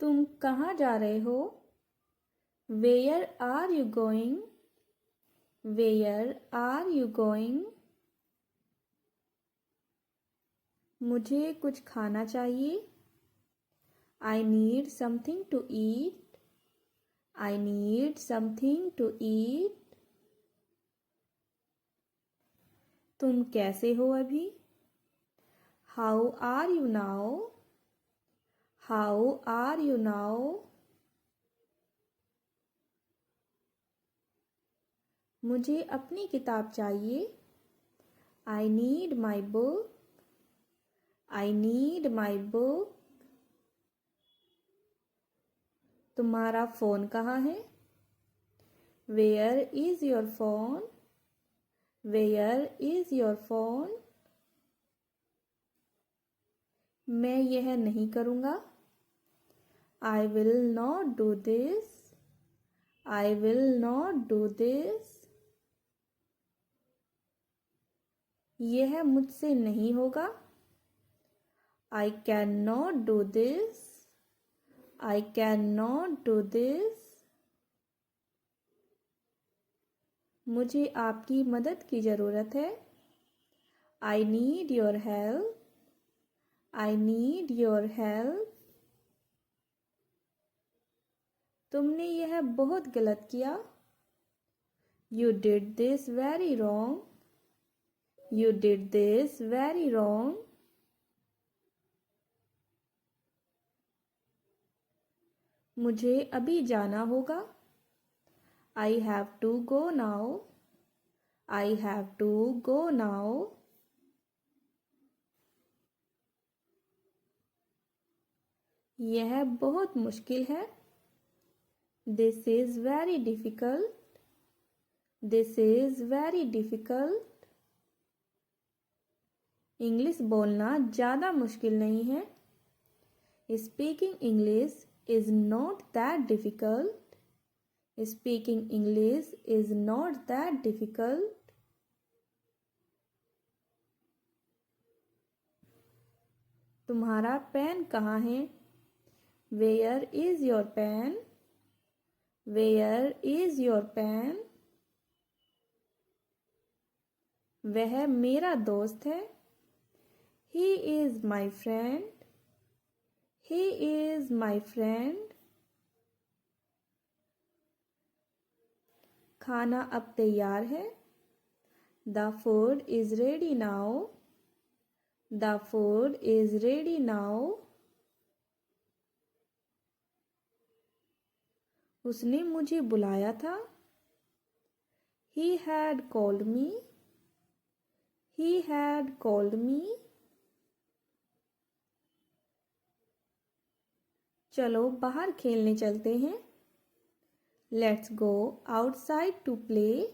तुम कहाँ जा रहे हो? Where are you going? Where are you going? मुझे कुछ खाना चाहिए। I need something to eat. I need something to eat. तुम कैसे हो अभी? How are you now? How are you now? मुझे अपनी किताब चाहिए। I need my book. I need my book. तुम्हारा फ़ोन कहाँ है? Where is your phone? Where is your phone? मैं यह नहीं करूँगा। I will not do this. I will not do this. यह मुझसे नहीं होगा। I cannot do this. I cannot do this. मुझे आपकी मदद की ज़रूरत है। I need your help. I need your help. तुमने यह बहुत गलत किया। You did this very wrong. You did this very wrong. मुझे अभी जाना होगा। I have to go now. I have to go now. यह बहुत मुश्किल है। This is very difficult. This is very difficult. English बोलना ज़्यादा मुश्किल नहीं है। Speaking English is not that difficult. Speaking English is not that difficult. तुम्हारा पेन कहाँ है? Where is your pen? Where is your pen? वह मेरा दोस्त है। He is my friend. He is my friend. खाना अब तैयार है। The food is ready now. The food is ready now. उसने मुझे बुलाया था। He had called me. He had called me. चलो बाहर खेलने चलते हैं। Let's go outside to play.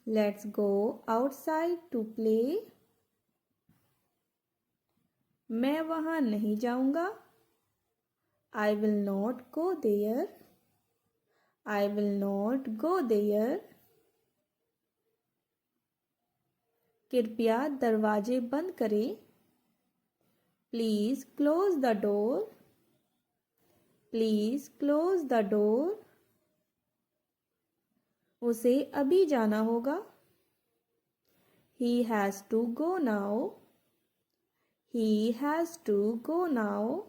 Let's go outside to play. मैं वहाँ नहीं जाऊँगा। I will not go there. I will not go there. कृपया दरवाजे बंद करें। Please close the door. Please close the door. उसे अभी जाना होगा। He has to go now. He has to go now.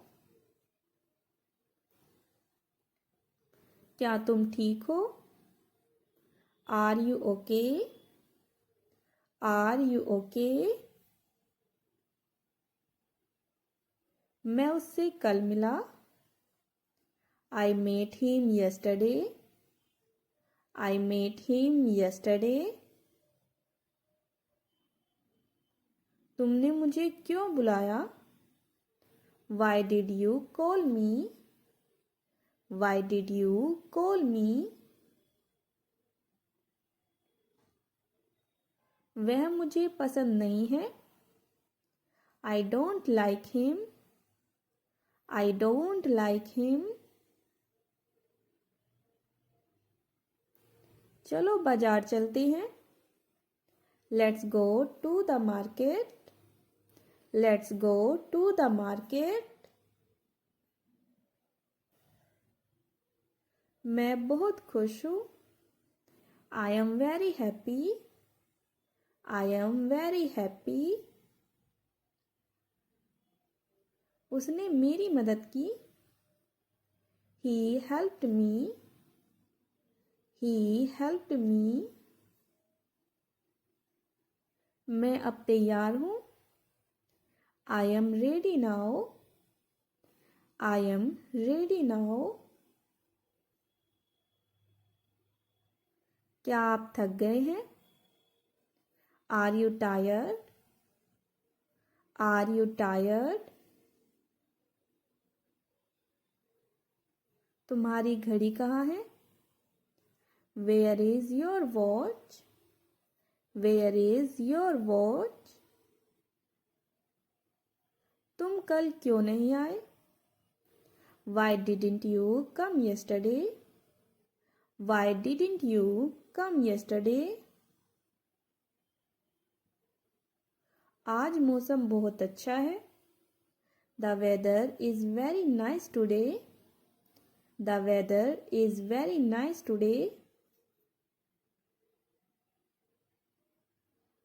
क्या तुम ठीक हो? Are you okay? Are you okay? मैं उससे कल मिला। I met him yesterday. I met him yesterday. तुमने मुझे क्यों बुलाया? Why did you call me? Why did you call me? वह मुझे पसंद नहीं है। I don't like him. I don't like him. चलो बाजार चलते हैं। Let's go to the market. Let's go to the market. मैं बहुत खुश हूँ। I am very happy. I am very happy. उसने मेरी मदद की। He helped me. He helped me. मैं अब तैयार हूँ। I am ready now. I am ready now. क्या आप थक गए हैं? Are you tired? Are you tired? तुम्हारी घड़ी कहाँ है? Where is your watch? Where is your watch? तुम कल क्यों नहीं आए? Why didn't you come yesterday? Why didn't you come yesterday? आज मौसम बहुत अच्छा है। The weather is very nice today. The weather is very nice today.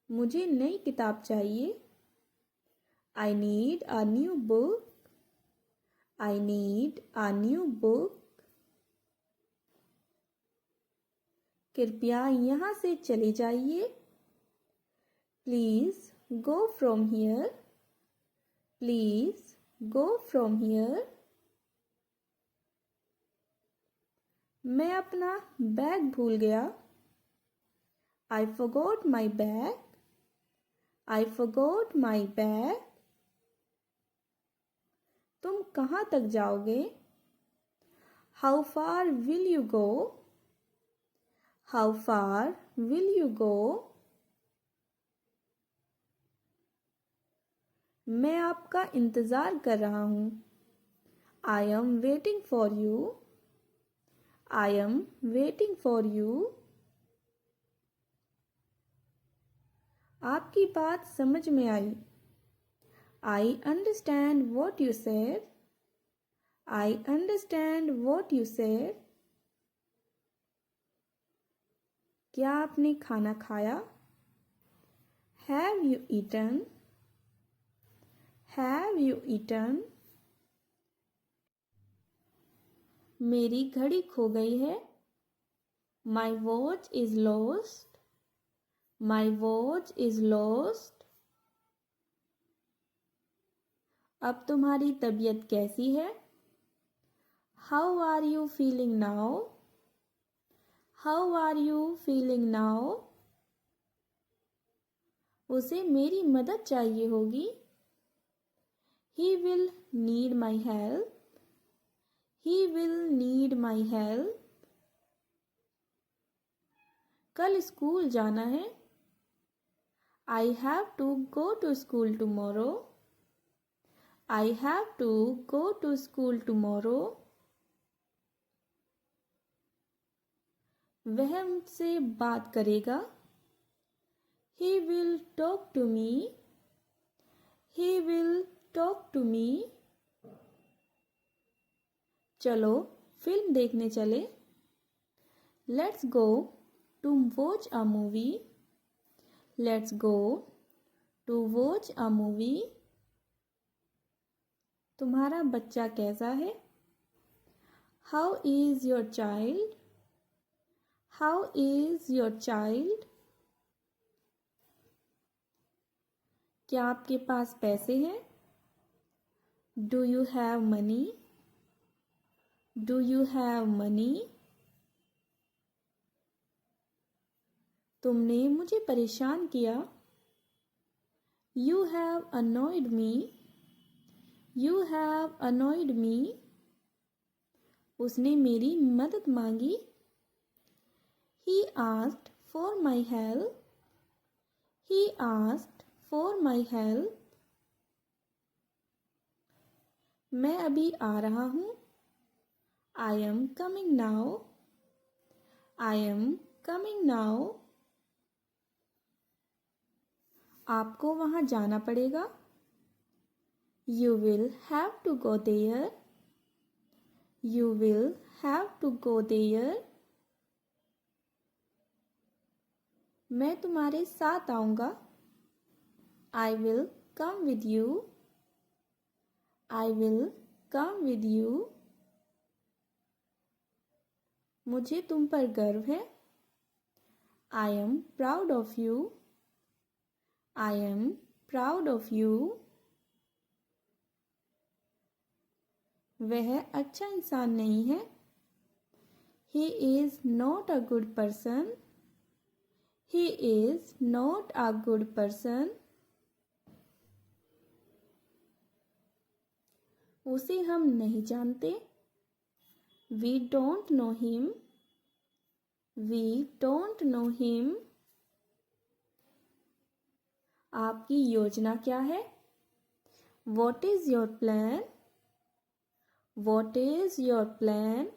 मुझे नई किताब चाहिए। I need a new book. I need a new book. कृपया यहाँ से चले जाइए। Please go from here. Please go from here. मैं अपना बैग भूल गया। I forgot my bag. I forgot my bag. तुम कहाँ तक जाओगे? How far will you go? How far will you go? मैं आपका इंतज़ार कर रहा हूँ। I am waiting for you. I am waiting for you. आपकी बात समझ में आई। I understand what you said. I understand what you said. क्या आपने खाना खाया? Have you eaten? Have you eaten? मेरी घड़ी खो गई है। My watch is lost. My watch is lost. अब तुम्हारी तबीयत कैसी है? How are you feeling now? How are you feeling नाउ? उसे मेरी मदद चाहिए होगी। He will need my help. He will need my help. कल स्कूल जाना है। I have to go to school tomorrow. I have to go to school tomorrow. वह मुझसे बात करेगा। He will talk to me. He will talk to me. चलो film देखने चले। Let's go to watch a movie. Let's go to watch a movie. तुम्हारा बच्चा कैसा है? How is your child? How is your child? क्या आपके पास पैसे हैं? Do you have money? Do you have money? तुमने मुझे परेशान किया। You have annoyed me. You have annoyed me. उसने मेरी मदद मांगी। He asked for my help. He asked for my help. मैं अभी आ रहा हूँ। I am coming now. I am coming now. आपको वहाँ जाना पड़ेगा। You will have to go there. You will have to go there. मैं तुम्हारे साथ आऊँगा. I will come with you. I will come with you. मुझे तुम पर गर्व है. I am proud of you. I am proud of you. वह अच्छा इंसान नहीं है. He is not a good person. He is not a good person. उसे हम नहीं जानते. We don't know him. We don't know him. आपकी योजना क्या है? What is your plan? What is your plan?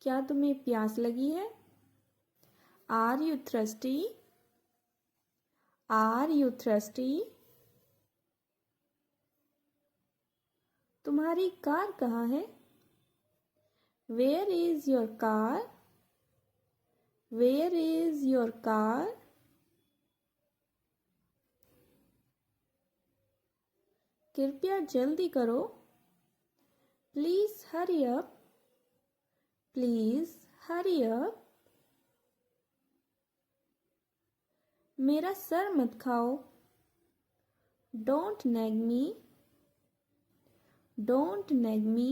क्या तुम्हें प्यास लगी है? Are you thirsty? Are you thirsty? तुम्हारी कार कहाँ है? Where is your car? Where is your car? कृपया जल्दी करो. Please hurry up. Please hurry up. मेरा सर मत खाओ. Don't nag me. Don't nag me.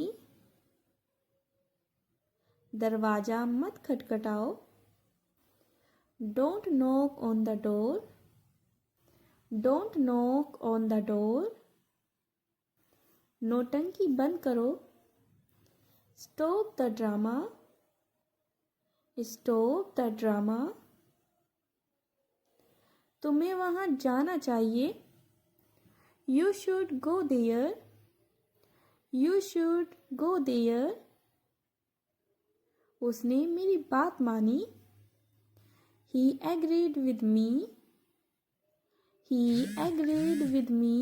दरवाजा मत खटखटाओ. Don't knock on the door. Don't knock on the door. नौटंकी बंद करो. Stop the drama. Stop the drama. तुम्हें वहाँ जाना चाहिए. You should go there. You should go there. उसने मेरी बात मानी. He agreed with me. He agreed with me.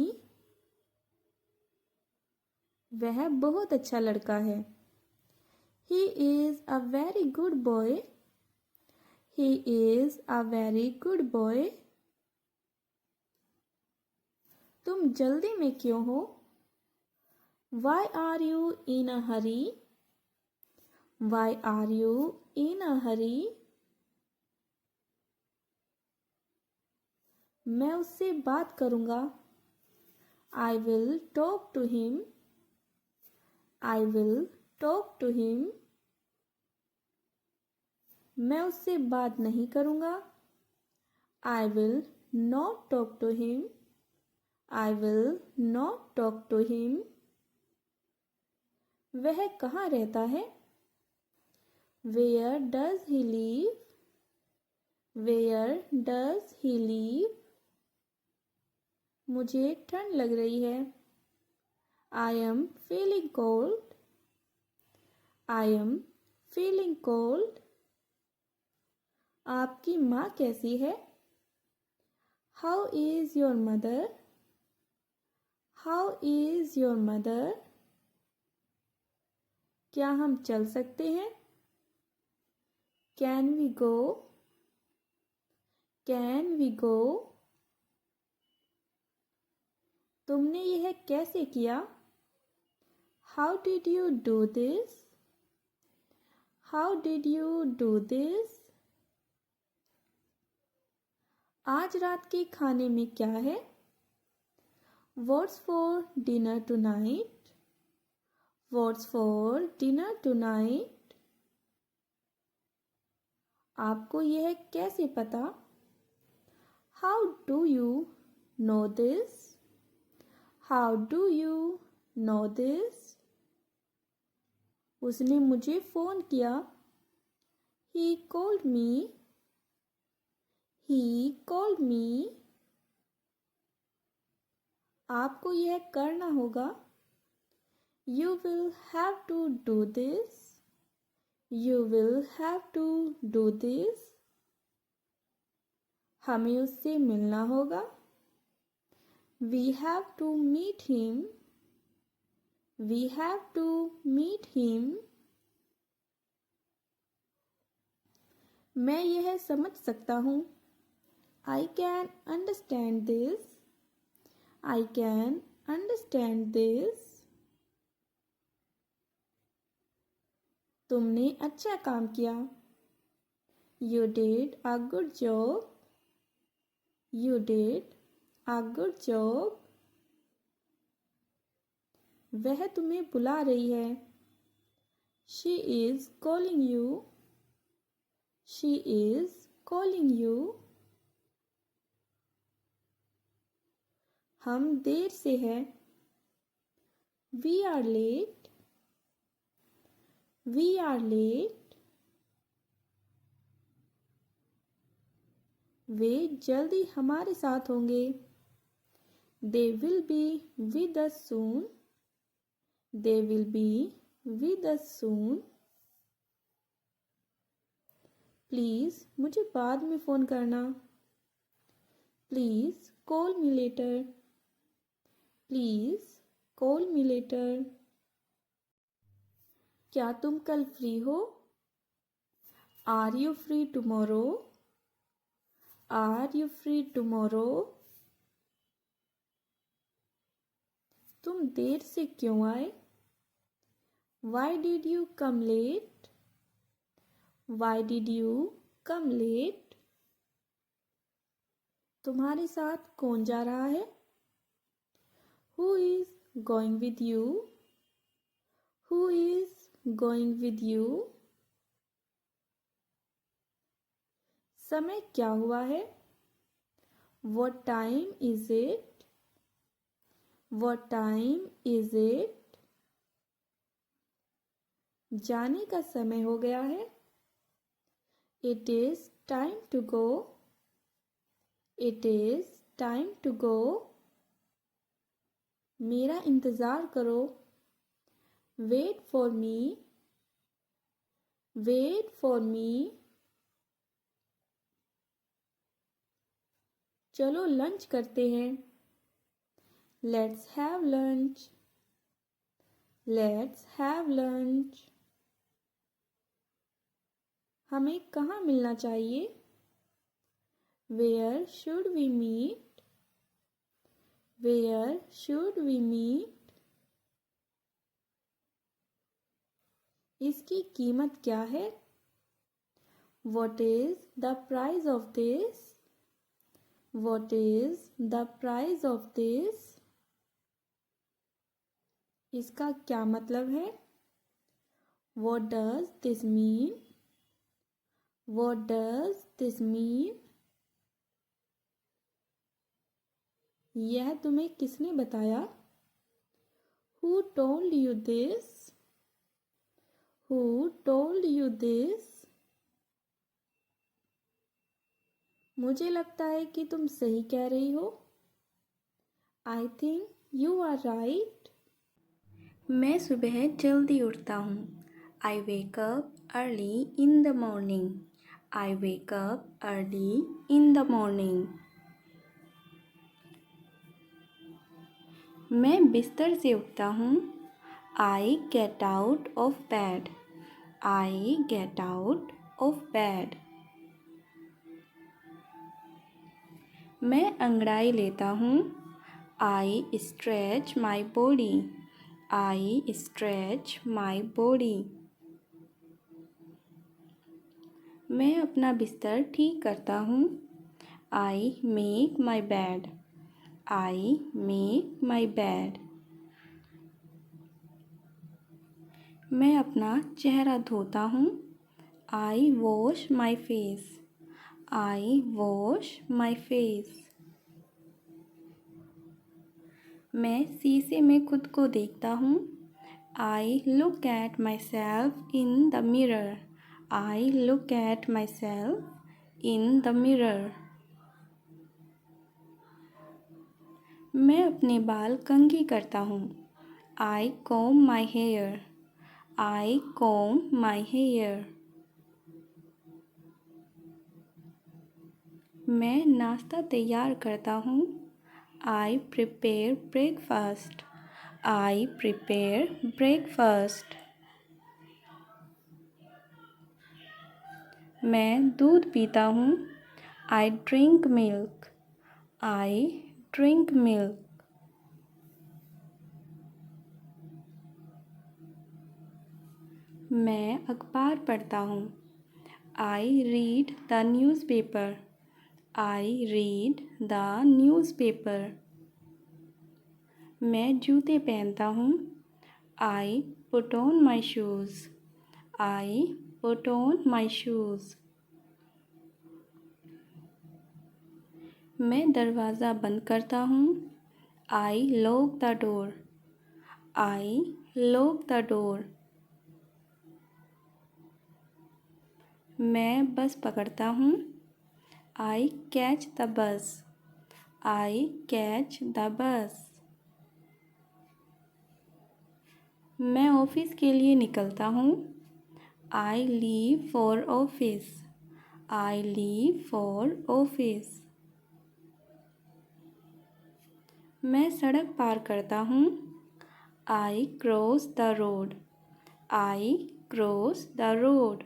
वह बहुत अच्छा लड़का है. He is a very good boy. He is a very good boy. तुम जल्दी में क्यों हो? Why are you in a hurry? Why are you in a hurry? मैं उससे बात करूँगा. I will talk to him. I will talk to him. मैं उससे बात नहीं करूँगा. I will not talk to him. I will not talk to him. वह कहाँ रहता है? Where does he live? Where does he live? मुझे ठंड लग रही है. I am feeling cold. I am feeling cold. आपकी माँ कैसी है? How is your mother? How is your mother? क्या हम चल सकते हैं? Can we go? Can we go? तुमने यह कैसे किया? How did you do this? How did you do this? आज रात के खाने में क्या है? What's for dinner tonight? What's for dinner tonight? आपको यह कैसे पता? How do you know this? How do you know this? उसने मुझे फ़ोन किया. He called me. He called me. आपको यह करना होगा. You will have to do this. You will have to do this. हमें उससे मिलना होगा. We have to meet him. We have to meet him. मैं यह समझ सकता हूँ. I can understand this. I can understand this. तुमने अच्छा काम किया. You did a good job. You did a good job. वह तुम्हें बुला रही है. She is calling you. She is calling you. हम देर से हैं. We are late. We are late. वे जल्दी हमारे साथ होंगे. They will be with us soon. They will be with us soon. Please मुझे बाद में फ़ोन करना. Please call me later. Please call me later. क्या तुम कल फ्री हो? Are you free tomorrow? Are you free tomorrow? तुम देर से क्यों आए? Why did you come late? Why did you come late? तुम्हारे साथ कौन जा रहा है? Who is going with you? Who is going with you? समय क्या हुआ है? What time is it? What time is it? जाने का समय हो गया है. It is time to go. It is time to go. मेरा इंतज़ार करो. Wait for me. Wait for me. चलो लंच करते हैं. Let's have lunch. Let's have lunch. हमें कहाँ मिलना चाहिए? Where should we meet? Where should we meet? इसकी कीमत क्या है? What is the price of this? What is the price of this? इसका क्या मतलब है? What does this mean? What does this mean? यह तुम्हें किसने बताया? Who told you this? Who told you this? मुझे लगता है कि तुम सही कह रही हो. I think you are right. मैं सुबह जल्दी उठता हूँ. I wake up early in the morning. I wake up early in the morning. मैं बिस्तर से उठता हूँ. I get out of bed. I get out of bed. मैं अंगड़ाई लेता हूँ. I stretch my body. I stretch my body. मैं अपना बिस्तर ठीक करता हूँ. I make my bed. I make my bed. मैं अपना चेहरा धोता हूँ. I wash my face. I wash my face. मैं शीशे में खुद को देखता हूँ. I look at myself in the mirror. I look at myself in the mirror. मैं अपने बाल कंघी करता हूँ. I comb my hair. I comb my hair. मैं नाश्ता तैयार करता हूँ. I prepare breakfast. I prepare breakfast. मैं दूध पीता हूँ. I drink milk. I drink milk. मैं अखबार पढ़ता हूँ. I read the newspaper. I read the newspaper. मैं जूते पहनता हूँ. I put on my shoes. I put on my shoes. मैं दरवाज़ा बंद करता हूँ. I lock the door. I lock the door. मैं बस पकड़ता हूँ. I catch the bus. I catch the bus. मैं ऑफिस के लिए निकलता हूँ. I leave for office. I leave for office. मैं सड़क पार करता हूँ. I cross the road. I cross the road.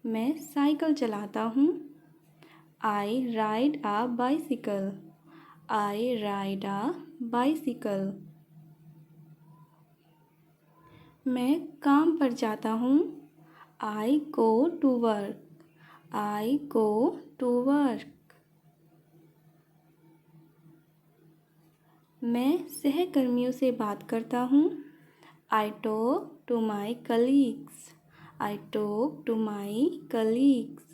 मैं साइकिल चलाता हूँ. I ride a bicycle. I ride a bicycle. मैं काम पर जाता हूँ. I go to work. I go to work. मैं सहकर्मियों से बात करता हूँ. I talk to my colleagues. I talk to my colleagues.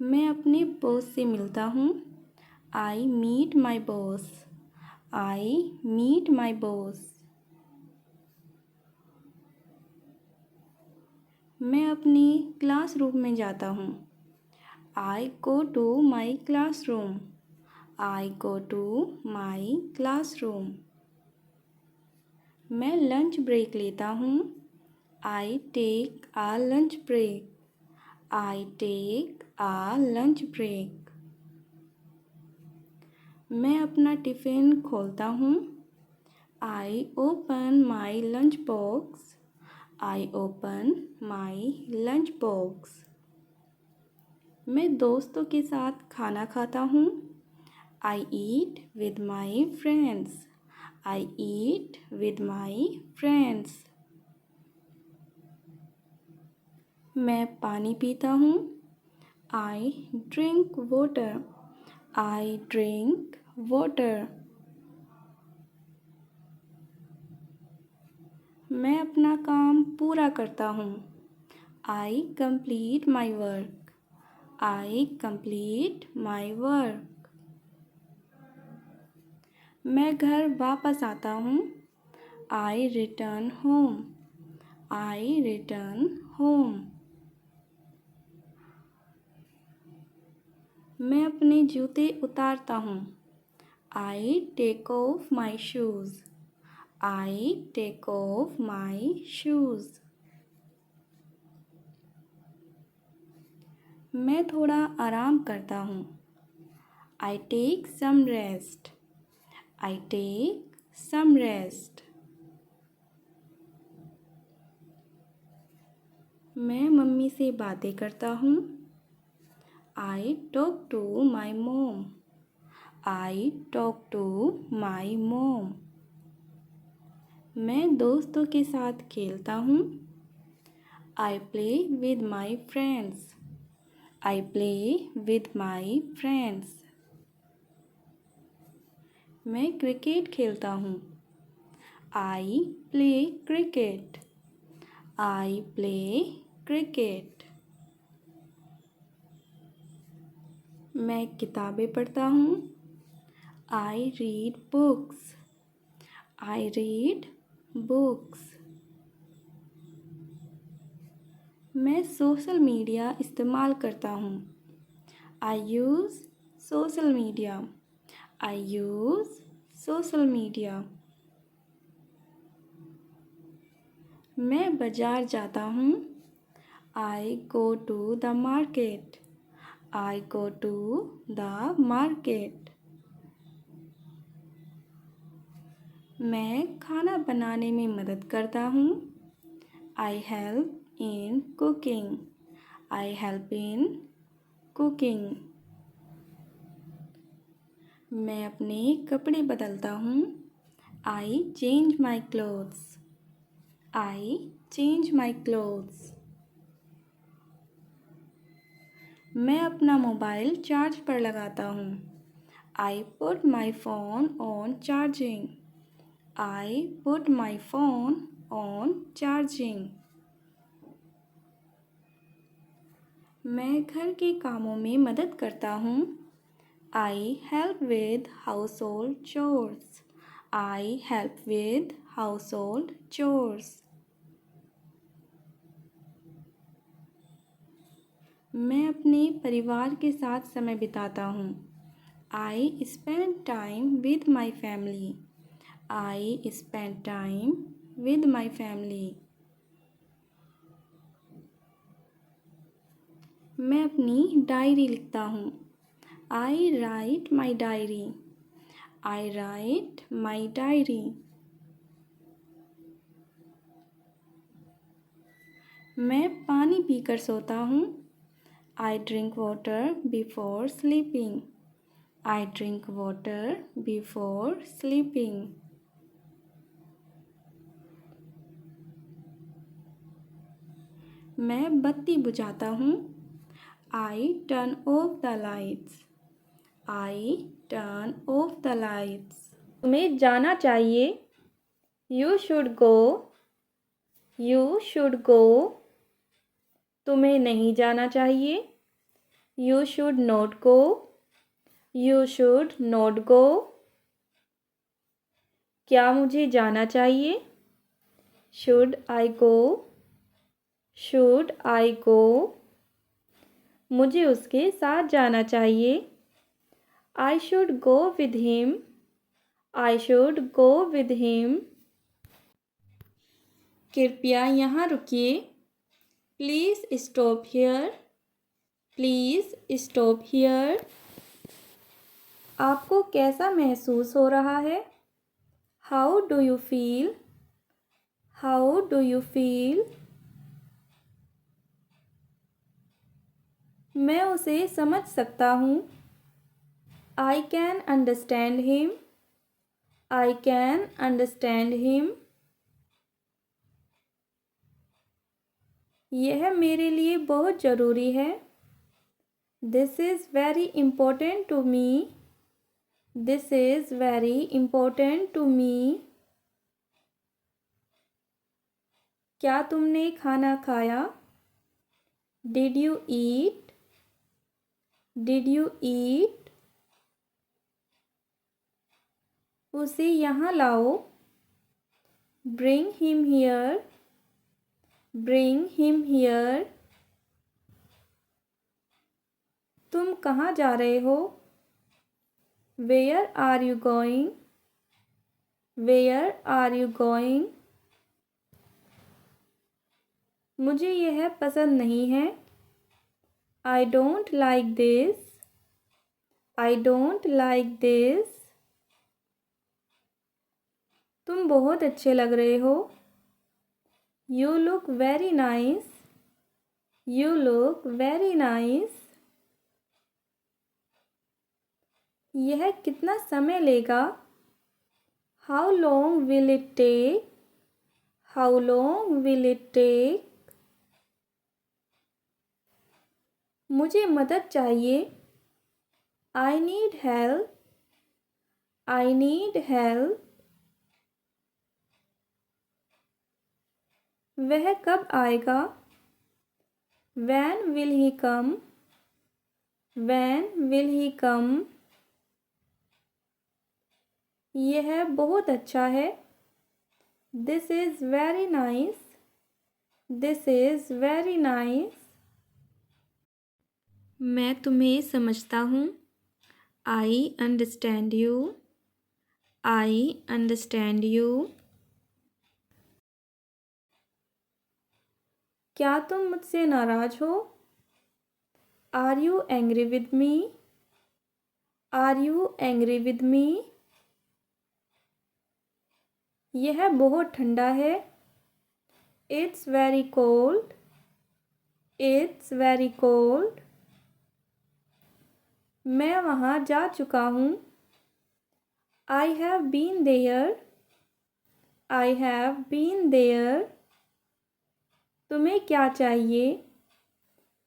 मैं अपने बॉस से मिलता हूँ. I meet my boss. I meet my boss. मैं अपनी क्लासरूम में जाता हूँ. I go to my classroom. I go to my classroom. मैं लंच ब्रेक लेता हूँ. I take a lunch break. I take a lunch break. मैं अपना टिफ़िन खोलता हूँ. I open my lunch box. I open my lunch box. मैं दोस्तों के साथ खाना खाता हूँ. I eat with my friends. I eat with my friends. मैं पानी पीता हूँ. I drink water. I drink water. मैं अपना काम पूरा करता हूँ. I complete my work. I complete my work. मैं घर वापस आता हूँ. I return home. I return home. मैं अपने जूते उतारता हूँ. I take off my shoes. I take off my shoes. मैं थोड़ा आराम करता हूँ. I take some rest. I take some rest. मैं मम्मी से बातें करता हूँ. I talk to my mom. I talk to my mom. मैं दोस्तों के साथ खेलता हूँ. I play with my friends. I play with my friends. मैं क्रिकेट खेलता हूँ. I play cricket. I play cricket. मैं किताबें पढ़ता हूँ. I read books. I read books. मैं सोशल मीडिया इस्तेमाल करता हूँ. I use social media. I use social media. मैं बाज़ार जाता हूँ. I go to the market. I go to the market. मैं खाना बनाने में मदद करता हूँ. I help in cooking. I help in cooking. मैं अपने कपड़े बदलता हूँ. I change my clothes. I change my clothes. मैं अपना मोबाइल चार्ज पर लगाता हूँ. I put my phone on charging. I put my phone on charging. मैं घर के कामों में मदद करता हूँ. I help with household chores. I help with household chores. मैं अपने परिवार के साथ समय बिताता हूँ. I spend time with my family. I spend time with my family. मैं अपनी डायरी लिखता हूँ. I write my diary. I write my diary. मैं पानी पीकर सोता हूँ. I drink water before sleeping. I drink water before sleeping. मैं बत्ती बुझाता हूँ. I turn off the lights. I turn off the lights. तुम्हें जाना चाहिए. You should go. You should go. तुम्हें नहीं जाना चाहिए. You should not go. You should not go. क्या मुझे जाना चाहिए? Should I go? Should I go? मुझे उसके साथ जाना चाहिए. I should go with him. I should go with him. कृपया यहाँ रुकिए. Please stop here. Please stop here. आपको कैसा महसूस हो रहा है? How do you feel? How do you feel? मैं उसे समझ सकता हूँ. I can understand him. I can understand him. यह मेरे लिए बहुत ज़रूरी है. This is very important to me. This is very important to me. क्या तुमने खाना खाया? Did you eat? Did you eat? उसे यहाँ लाओ. Bring him here. Bring him here. तुम कहाँ जा रहे हो? Where are you going? Where are you going? मुझे यह पसंद नहीं है. I don't like this. I don't like this. तुम बहुत अच्छे लग रहे हो. You look very nice. You look very nice. यह कितना समय लेगा? How long will it take? How long will it take? मुझे मदद चाहिए. I need help. I need help. वह कब आएगा? When will he come? When will he come? यह बहुत अच्छा है. This is very nice. This is very nice. मैं तुम्हें समझता हूँ. I understand you. I understand you. क्या तुम मुझसे नाराज़ हो? Are you angry with me? Are you angry with me? यह बहुत ठंडा है। It's very cold. It's very cold. मैं वहाँ जा चुका हूँ। I have been there. I have been there. तुम्हें क्या चाहिए?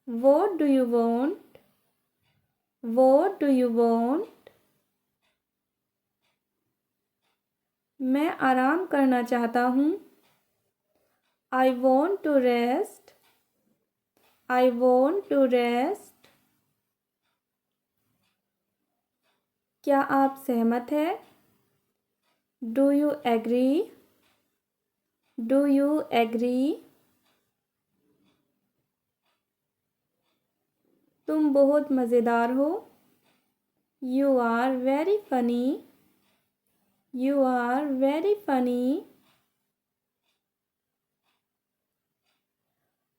What do you want? What do you want? मैं आराम करना चाहता हूँ। I want to rest. I want to rest. क्या आप सहमत हैं? Do you agree? Do you agree? तुम बहुत मज़ेदार हो। You are very funny. You are very funny.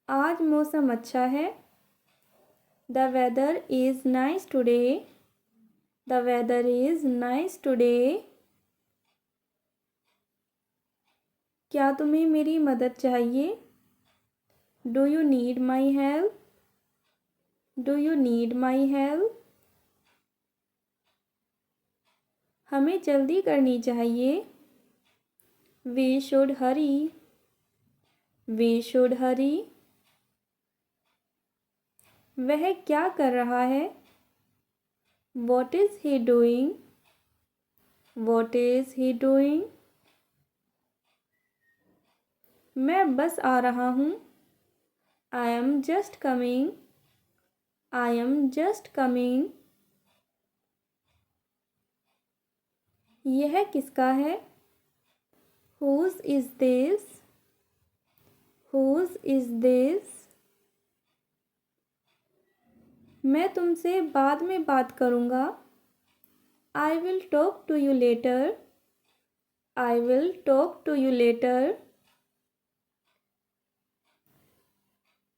आज मौसम अच्छा है। The weather is nice today. The weather is nice today. क्या तुम्हें मेरी मदद चाहिए? Do you need my help? Do you need my help? हमें जल्दी करनी चाहिए। We should hurry. We should hurry. वह क्या कर रहा है? What is he doing? What is he doing? मैं बस आ रहा हूँ। I am just coming. I am just coming. यह किसका है? Whose is this? Whose is this? मैं तुमसे बाद में बात करूँगा। I will talk to you later. I will talk to you later.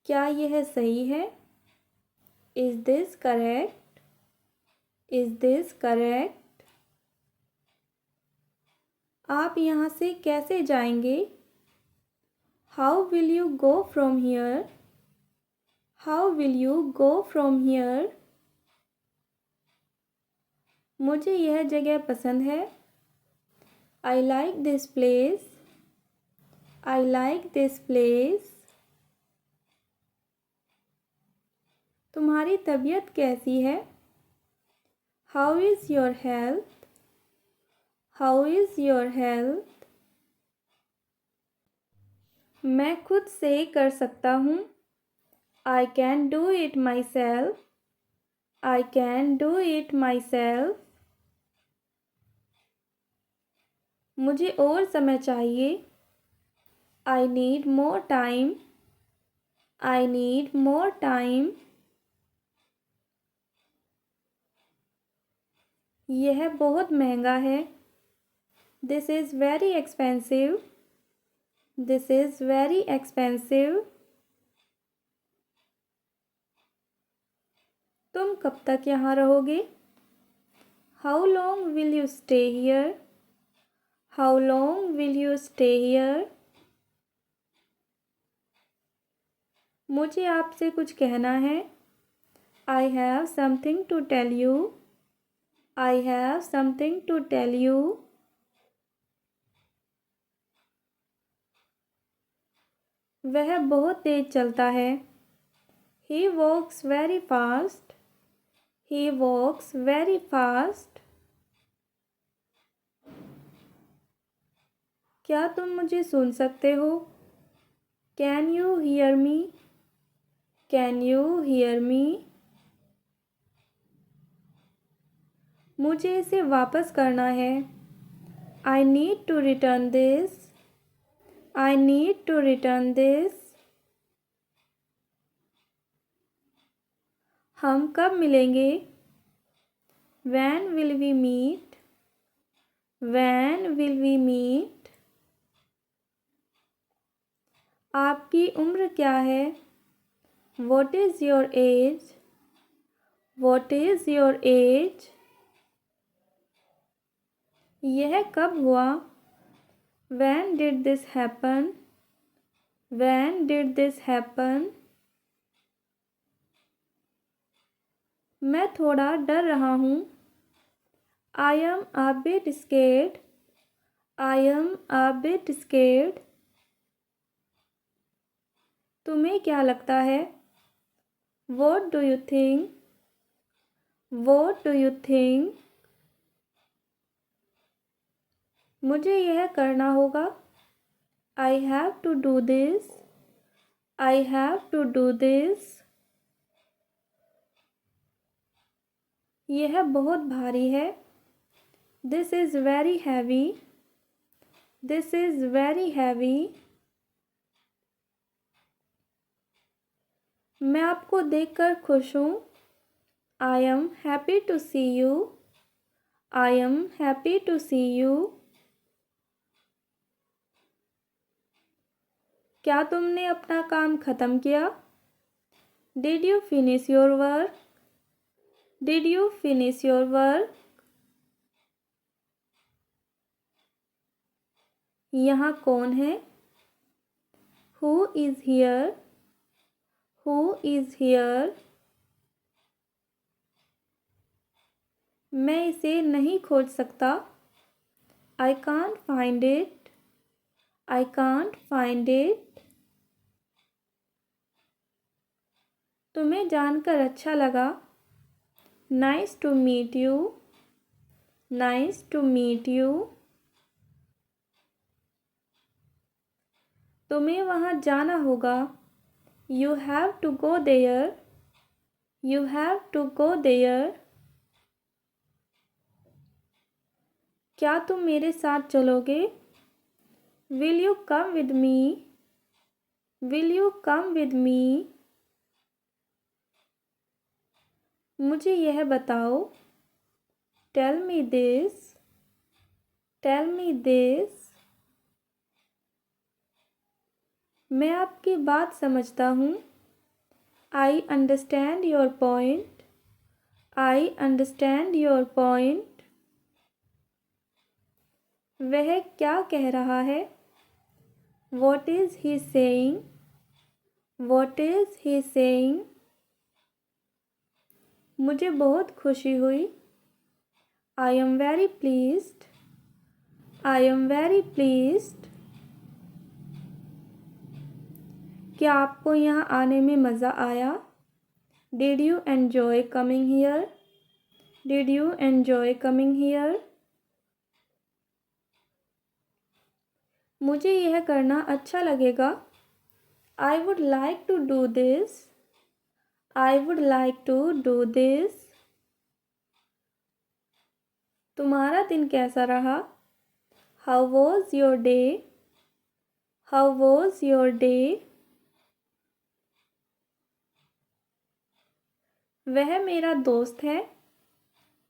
क्या यह सही है? Is this correct? Is this correct? आप यहाँ से कैसे जाएंगे? How will you go from here? How will you go from here? मुझे यह जगह पसंद है। I like this place. I like this place. तुम्हारी तबीयत कैसी है? How is your health? How is your health? मैं खुद से कर सकता हूँ। I can do it myself. I can do it myself. मुझे और समय चाहिए। I need more time. I need more time. यह बहुत महंगा है। This is very expensive. This is very expensive. तुम कब तक यहाँ रहोगे? How long will you stay here? How long will you stay here? मुझे आपसे कुछ कहना है। I have something to tell you. I have something to tell you. वह बहुत तेज चलता है। He walks very fast. He walks very fast. क्या तुम मुझे सुन सकते हो? Can you hear me? Can you hear me? मुझे इसे वापस करना है। I need to return this. I need to return this. हम कब मिलेंगे? When will we meet? When will we meet? आपकी उम्र क्या है? What is your age? What is your age? यह कब हुआ? When did this happen? When did this happen? मैं थोड़ा डर रहा हूँ. I am a bit scared. I am a bit scared. तुम्हें क्या लगता है? What do you think? What do you think? मुझे यह करना होगा. I have to do this. I have to do this. यह बहुत भारी है. This is very heavy. This is very heavy. मैं आपको देखकर खुश हूँ. I am happy to see you. I am happy to see you. क्या तुमने अपना काम ख़त्म किया? Did you finish your work? Did you finish your work? यहाँ कौन है? Who is here? Who is here? मैं इसे नहीं खोज सकता. I can't find it. I can't find it. तुम्हें जानकर अच्छा लगा. Nice to meet you. Nice to meet you. तुम्हें वहाँ जाना होगा. You have to go there. You have to go there. क्या तुम मेरे साथ चलोगे? Will you come with me? Will you come with me? मुझे यह बताओ. Tell me this. Tell me this. मैं आपकी बात समझता हूँ. I understand your point. I understand your point. वह क्या कह रहा है? What is he saying? What is he saying? मुझे बहुत खुशी हुई. I am very pleased. I am very pleased. क्या आपको यहाँ आने में मज़ा आया? Did you enjoy coming here? Did you enjoy coming here? मुझे यह करना अच्छा लगेगा. I would like to do this. I would like to do this. तुम्हारा दिन कैसा रहा? How was your day? How was your day? वह मेरा दोस्त है.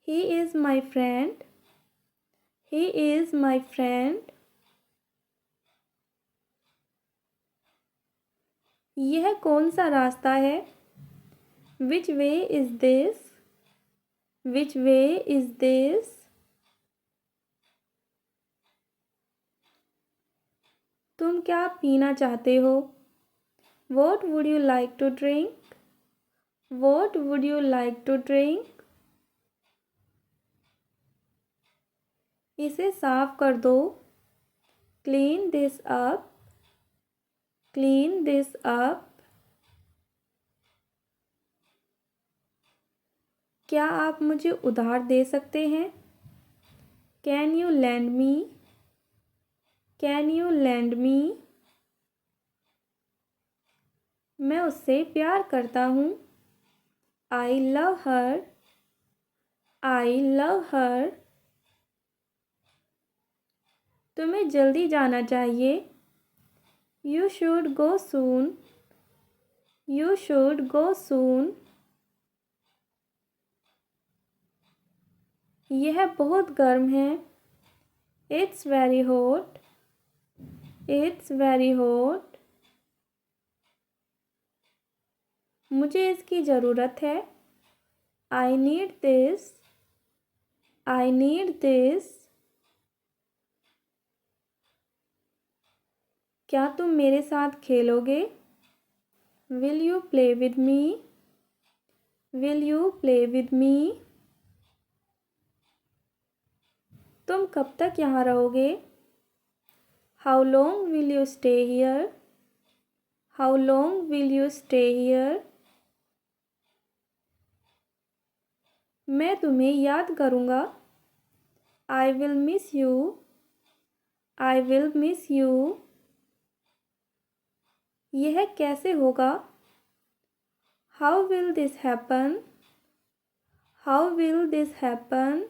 He is my friend. He is my friend. यह कौन सा रास्ता है? Which way is this? Which way is this? तुम क्या पीना चाहते हो? What would you like to drink? What would you like to drink? इसे साफ कर दो. Clean this up. Clean this up. क्या आप मुझे उधार दे सकते हैं? Can you lend me? Can you lend me? मैं उससे प्यार करता हूँ. I love her. I love her. तुम्हें जल्दी जाना चाहिए. You should go soon. You should go soon. यह बहुत गर्म है. It's very hot. It's very hot. मुझे इसकी ज़रूरत है. I need this. I need this. क्या तुम मेरे साथ खेलोगे? Will you play with me? Will you play with me? तुम कब तक यहाँ रहोगे? How long will you stay here? How long will you stay here? मैं तुम्हें याद करूँगा. I will miss you. I will miss you. यह कैसे होगा? How will this happen? How will this happen?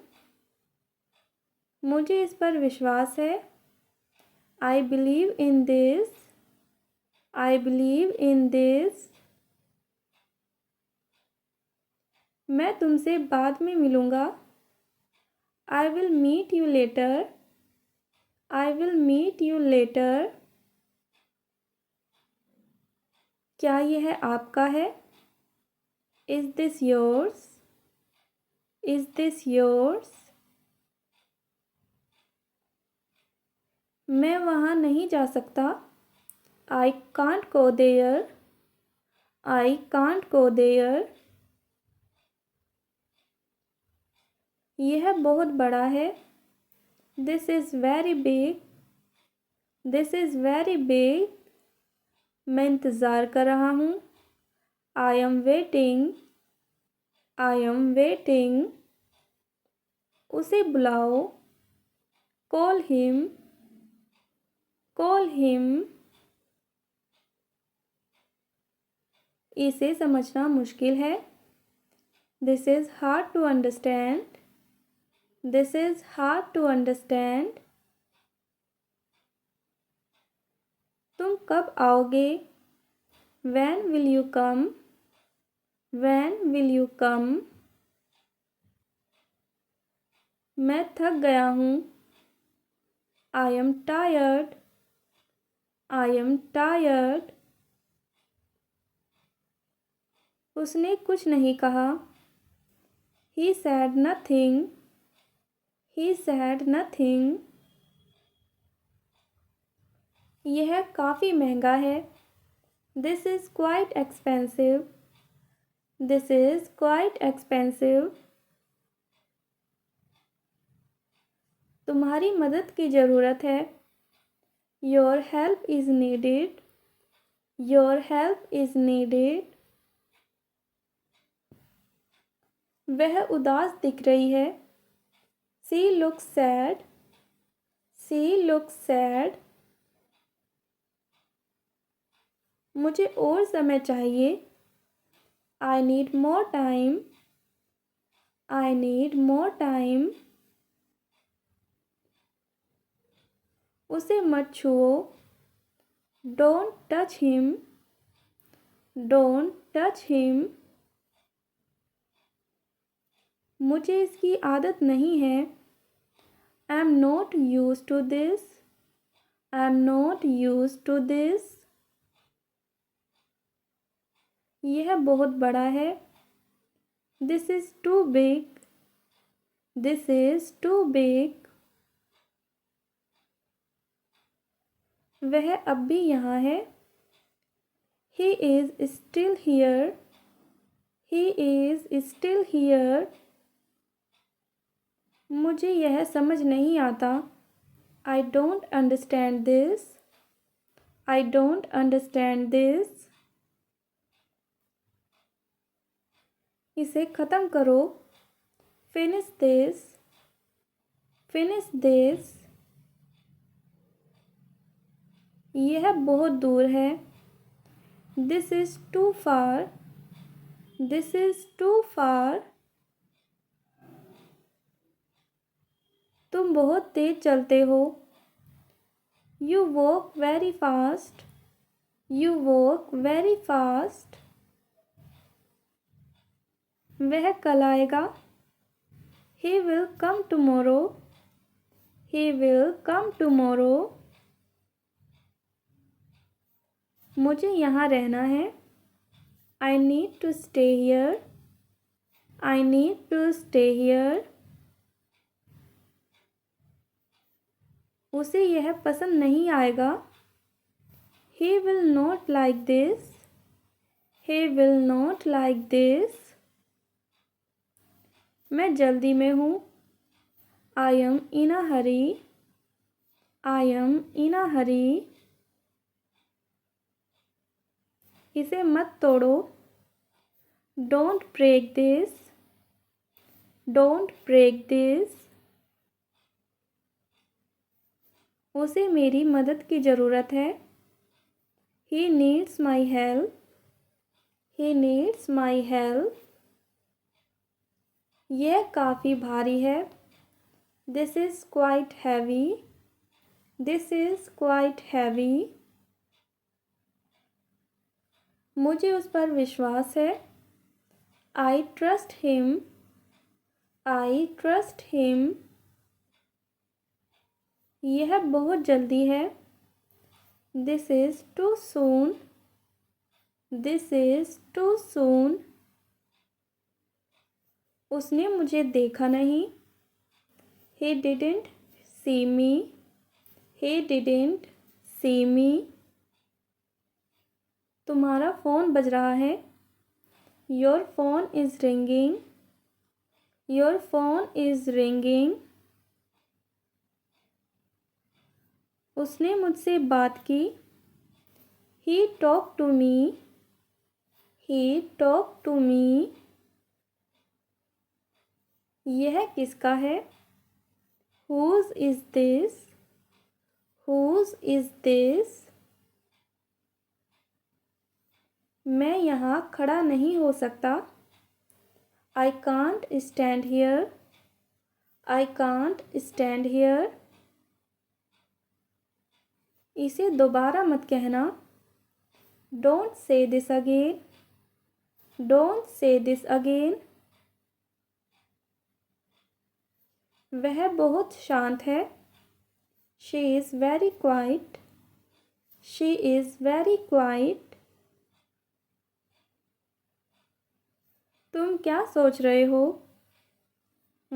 मुझे इस पर विश्वास है. I believe in this. I believe in this. मैं तुमसे बाद में मिलूँगा. I will meet you later. I will meet you later. क्या यह आपका है? Is this yours? Is this yours? मैं वहाँ नहीं जा सकता. I can't go there. I can't go there. यह बहुत बड़ा है. This is very big. This is very big. मैं इंतज़ार कर रहा हूँ. I am waiting. I am waiting. उसे बुलाओ. Call him. Call him. इसे समझना मुश्किल है. This is hard to understand. This is hard to understand. तुम कब आओगे? When will you come? When will you come? मैं थक गया हूँ. I am tired. I am tired. उसने कुछ नहीं कहा. He said nothing. He said nothing. यह काफ़ी महंगा है. This is quite expensive. This is quite expensive. तुम्हारी मदद की ज़रूरत है. Your help is needed. Your help is needed. वह उदास दिख रही है. She looks sad. She looks sad. मुझे और समय चाहिए. I need more time. I need more time. उसे मत छुओ. Don't touch him. Don't touch him. मुझे इसकी आदत नहीं है. I'm not used to this. I'm not used to this. यह बहुत बड़ा है. This is too big. This is too big. वह अब भी यहाँ है. He is still here. He is still here. मुझे यह समझ नहीं आता. I don't understand this. I don't understand this. इसे ख़त्म करो. Finish this. Finish this. यह बहुत दूर है. This is too far. This is too far. तुम बहुत तेज चलते हो. You walk very fast. You walk very fast. वह कल आएगा. He will come tomorrow. He will come tomorrow. मुझे यहाँ रहना है. I need to stay here. I need to stay here. उसे यह पसंद नहीं आएगा. He will not like this. He will not like this. मैं जल्दी में हूँ. I am in a hurry. I am in a hurry. इसे मत तोड़ो. Don't break this. Don't break this. उसे मेरी मदद की ज़रूरत है. He needs my help. He needs my help. यह काफ़ी भारी है. This is quite heavy. This is quite heavy. मुझे उस पर विश्वास है. I trust him. I trust him. यह बहुत जल्दी है. This is too soon. This is too soon. उसने मुझे देखा नहीं. He didn't see me. He didn't see me. तुम्हारा फ़ोन बज रहा है. Your phone is ringing. Your phone is ringing. उसने मुझसे बात की. He talked to me. He talked to me. यह किसका है? Whose is this? Whose is this? मैं यहाँ खड़ा नहीं हो सकता. I can't stand here. I can't stand here. इसे दोबारा मत कहना. Don't say this again. Don't say this again. वह बहुत शांत है. She is very quiet. She is very quiet. तुम क्या सोच रहे हो?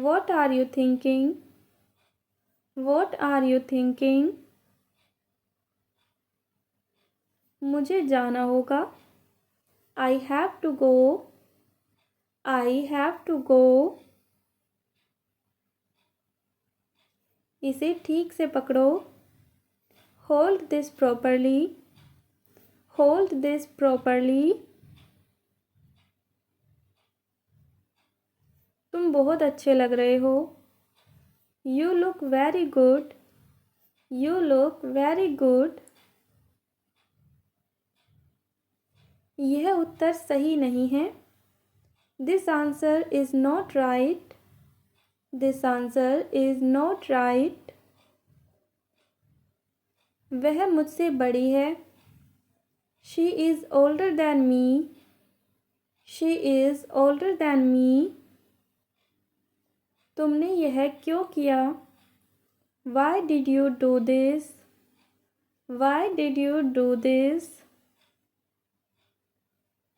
What are you thinking? What are you thinking? मुझे जाना होगा. I have to go. I have to go. इसे ठीक से पकड़ो. Hold this properly. Hold this properly. तुम बहुत अच्छे लग रहे हो. You look very good. You look very good. यह उत्तर सही नहीं है. This answer is not right. This answer is not right. वह मुझसे बड़ी है. She is older than me. She is older than me. तुमने यह क्यों किया? Why did you do this? Why did you do this?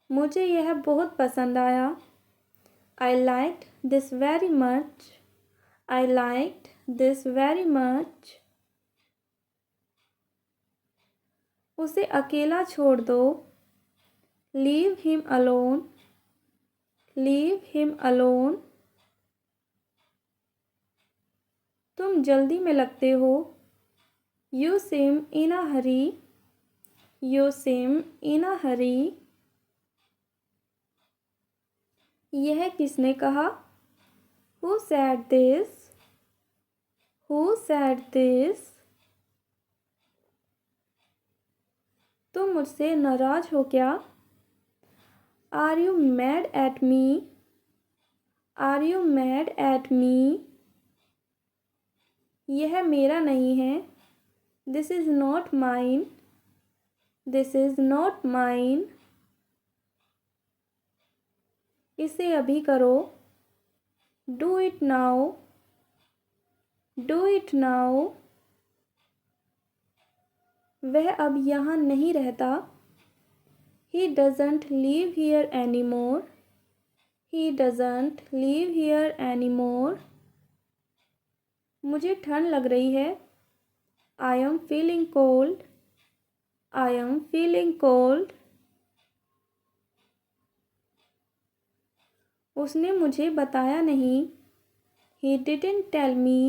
मुझे यह बहुत पसंद आया. I liked this very much. I liked this very much. उसे अकेला छोड़ दो. Leave him alone. Leave him alone. तुम जल्दी में लगते हो. You seem in a hurry. You seem in a hurry. यह किसने कहा? Who said this? Who said this? तुम मुझसे नाराज हो क्या? Are you mad at me? Are you mad at me? यह मेरा नहीं है. This is not mine. This is not mine. इसे अभी करो. Do it now. Do it now. वह अब यहाँ नहीं रहता. He doesn't live here anymore. He doesn't live here anymore. मुझे ठंड लग रही है. I am feeling cold. I am feeling cold. उसने मुझे बताया नहीं. He didn't tell me.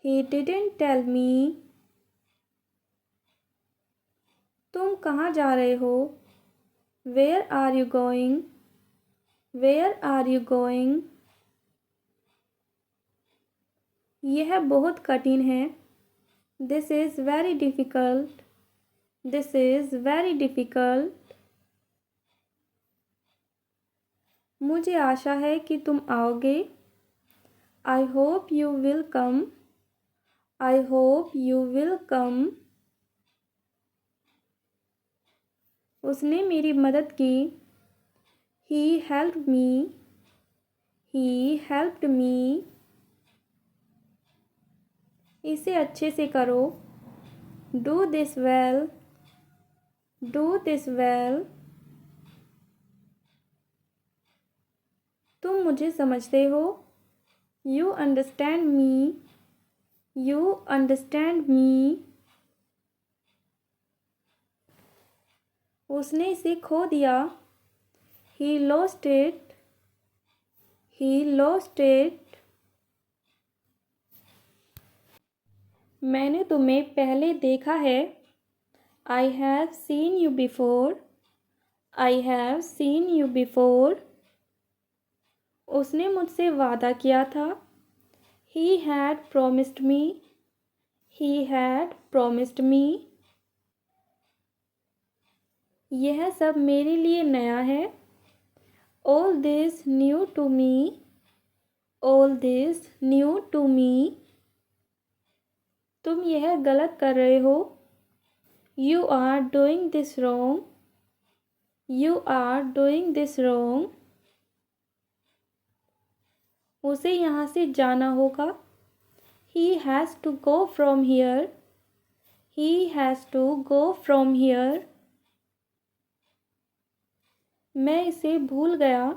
He didn't tell me. तुम कहाँ जा रहे हो? Where are you going? Where are you going? यह बहुत कठिन है. This is very difficult. This is very difficult. मुझे आशा है कि तुम आओगे. I hope you will come. I hope you will come. उसने मेरी मदद की. He helped me. He helped me. इसे अच्छे से करो. Do this well. Do this well. तुम मुझे समझते हो. You understand me. You understand me. उसने इसे खो दिया. He lost it. He lost it. मैंने तुम्हें पहले देखा है. I have seen you before. I have seen you before. उसने मुझसे वादा किया था. He had promised me. He had promised me. यह सब मेरे लिए नया है. All this new to me. All this new to me. तुम यह गलत कर रहे हो. You are doing this wrong. You are doing this wrong. उसे यहाँ से जाना होगा. He has to go from here. He has to go from here. मैं इसे भूल गया.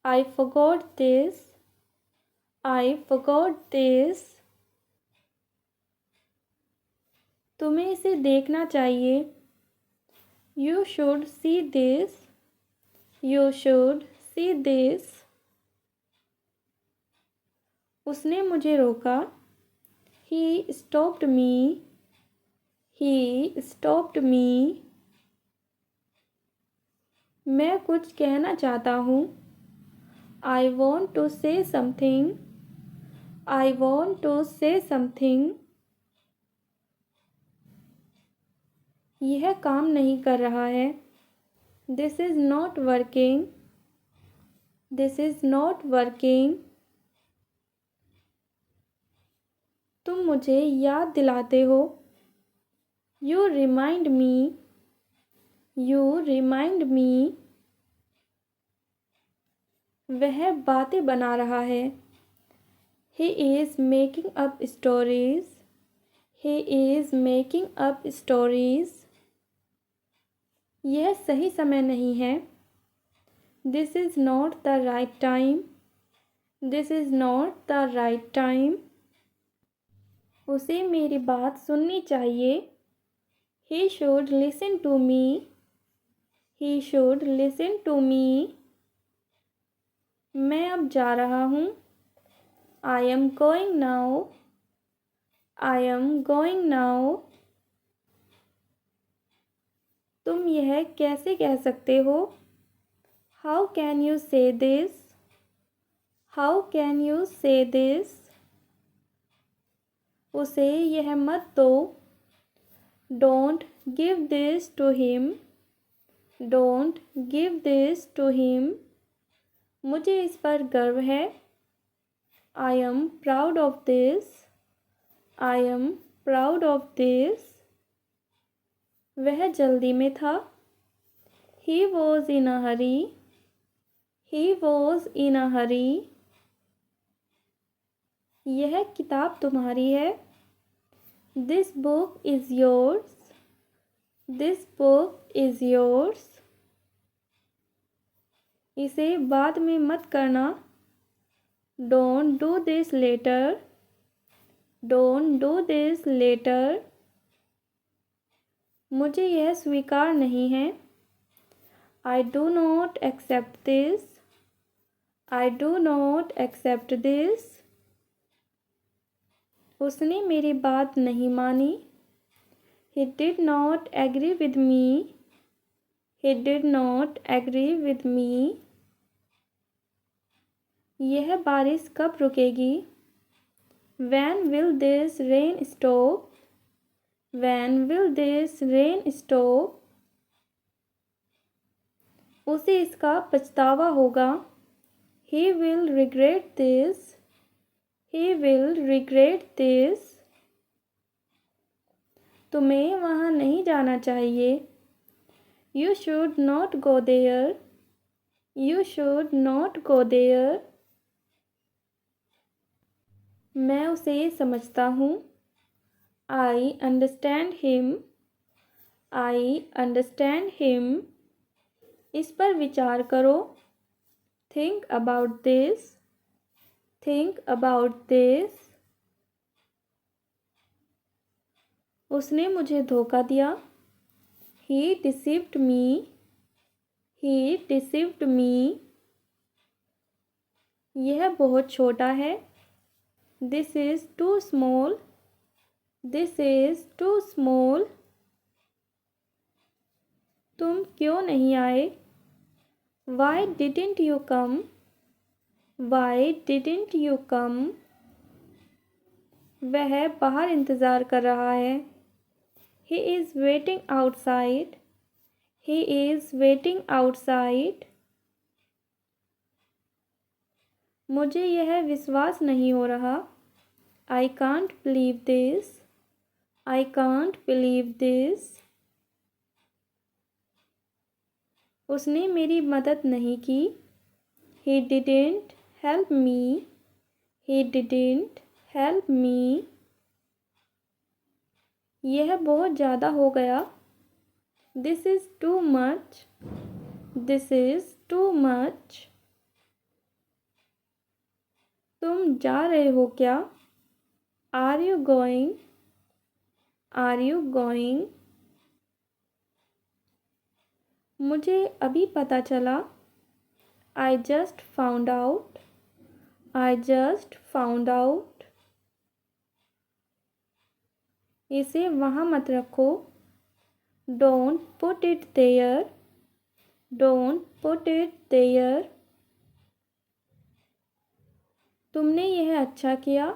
I forgot this. I forgot this. तुम्हें इसे देखना चाहिए. You should see this. You should see this. उसने मुझे रोका. He stopped me. He stopped me. मैं कुछ कहना चाहता हूँ. I want to say something. I want to say something. यह काम नहीं कर रहा है. This is not working. This is not working. तुम मुझे याद दिलाते हो. You remind me. You remind me. वह बातें बना रहा है. He is making up stories. He is making up stories. यह सही समय नहीं है. This is not the right time. This is not the right time. उसे मेरी बात सुननी चाहिए. He should listen to me. He should listen to me. मैं अब जा रहा हूँ. I am going now. I am going now. तुम यह कैसे कह सकते हो? How can you say this? How can you say this? उसे यह मत दो. Don't give this to him. Don't give this to him. मुझे इस पर गर्व है. I am proud of this. I am proud of this. वह जल्दी में था. He was in a hurry. He was in a hurry. यह किताब तुम्हारी है. This book is yours. This book is yours. इसे बाद में मत करना। Don't do this later. Don't do this later. मुझे यह स्वीकार नहीं है। I do not accept this. I do not accept this. उसने मेरी बात नहीं मानी। He did not agree with me. He did not agree with me. यह बारिश कब रुकेगी? When will this rain stop? When will this rain stop? उसे इसका पछतावा होगा। He will regret this. He will regret this. तुम्हें वहाँ नहीं जाना चाहिए। You should not go there. You should not go there. मैं उसे समझता हूँ। I understand him. I understand him. इस पर विचार करो। Think about this. Think about this. उसने मुझे धोखा दिया। He deceived me. He deceived me. यह बहुत छोटा है। This is too small. This is too small. तुम क्यों नहीं आए? Why didn't you come? Why didn't you come? वह बाहर इंतज़ार कर रहा है। He is waiting outside. He is waiting outside. मुझे यह विश्वास नहीं हो रहा। I can't believe this. I can't believe this. उसने मेरी मदद नहीं की। He didn't help me. He didn't help me. यह बहुत ज़्यादा हो गया। This is too much. This is too much. तुम जा रहे हो क्या? Are you going? Are you going? मुझे अभी पता चला। I just found out. I just found out. इसे वहाँ मत रखो। Don't put it there. Don't put it there. तुमने यह अच्छा किया।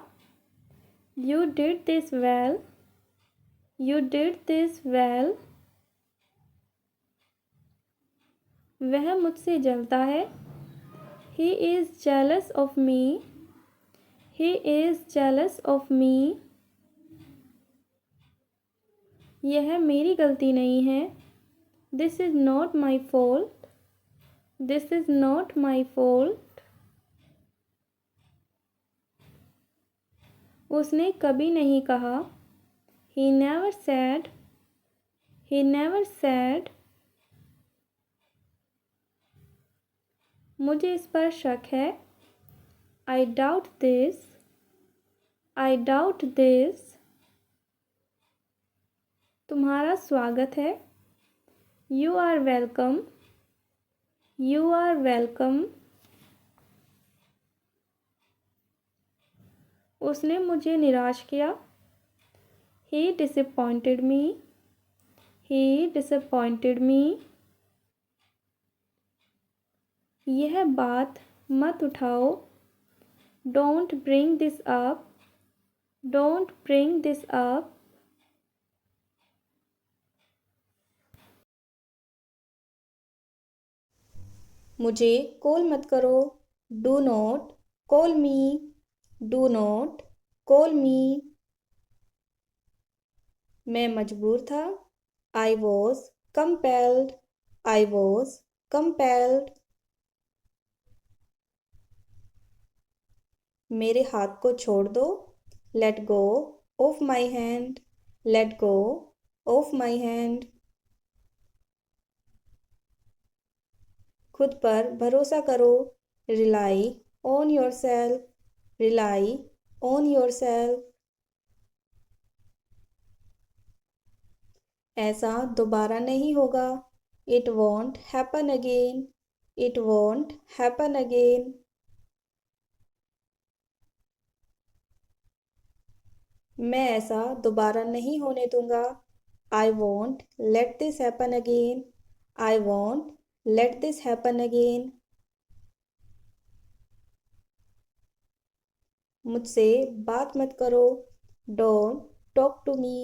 You did this well. You did this well. वह मुझसे जलता है। He is jealous of me. He is jealous of me. यह मेरी गलती नहीं है। This is not my fault. This is not my fault. उसने कभी नहीं कहा। He never said. He never said. मुझे इस पर शक है। I doubt this. I doubt this. तुम्हारा स्वागत है। You are welcome. You are welcome. उसने मुझे निराश किया। He disappointed me. He disappointed me. यह बात मत उठाओ। Don't bring this up. Don't bring this up. मुझे कॉल मत करो। Do not call me. Do not call me. मैं मजबूर था। I was compelled. I was compelled. मेरे हाथ को छोड़ दो। Let go of my hand. Let go of my hand. खुद पर भरोसा करो। Rely on yourself. Rely on yourself. ऐसा दोबारा नहीं होगा। It won't happen again. It won't happen again. मैं ऐसा दोबारा नहीं होने दूंगा। I won't let this happen again. I won't let this happen again. मुझसे बात मत करो। Don't talk to me.